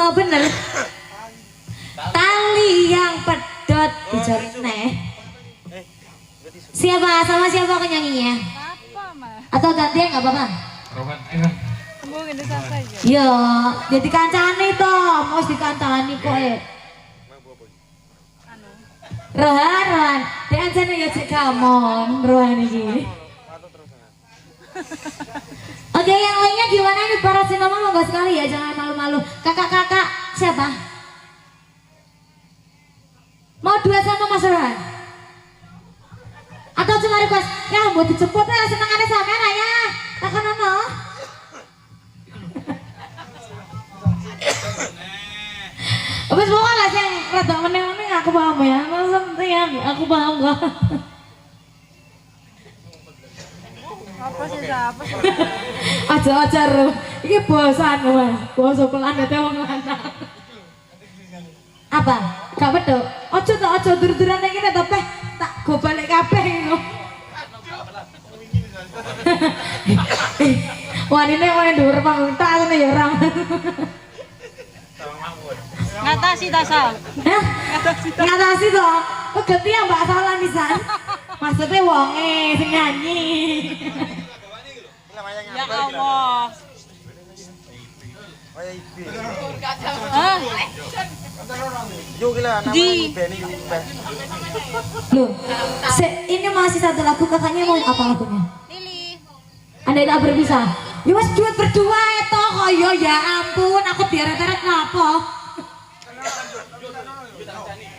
Oh bener. Tali yang pedot ujar neh. Siapa sama siapa aku nyanyinya? Apa mah? Atau gantian nggak apa-apa? Mungkin bisa saja. Yo, jadi kancane toh, mau dikancani kok Anu. Rohan, dia ancane ya cek kamon, Rohan ini. Oke, yang lainnya gimana nih para sinoma, monggo sekali ya, jangan malu-malu. Kakak-kakak siapa? Mau duet sama Mas Rohan? Atau cuma request? Ya mau dijemput ya, senangannya sampean ya. Kakak Nono. Habis pokoknya lah yang rada meneng-meneng aku paham ya. Santai aku paham kok. Apa sih siapa sih? Aja-aja ro. Iki bosan Mas. Basa planet wong lanang. Apa? Gak betul. Ojo dur-duran iki nek topeh tak go balik kabeh ngono. Wanine wae dhuwur panggung tak ngene ya orang. Ngatasi tasal. Ngatasi toh. Pegeti ya Mbak salah pisan. Maksudnya wonge sing nyanyi. Ya Allah. Hah? Yuk gila, namanya Benny Loh, ini masih satu lagu, kakaknya mau apa lagunya? Lili. Anda tak berpisah? Ya mas duet berdua ya toh koyo ya ampun, aku diaret-aret kenapa?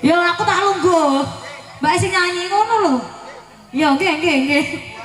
Ya aku tak lungguh. Mbak sing nyanyi ngono lho. Ya nggih.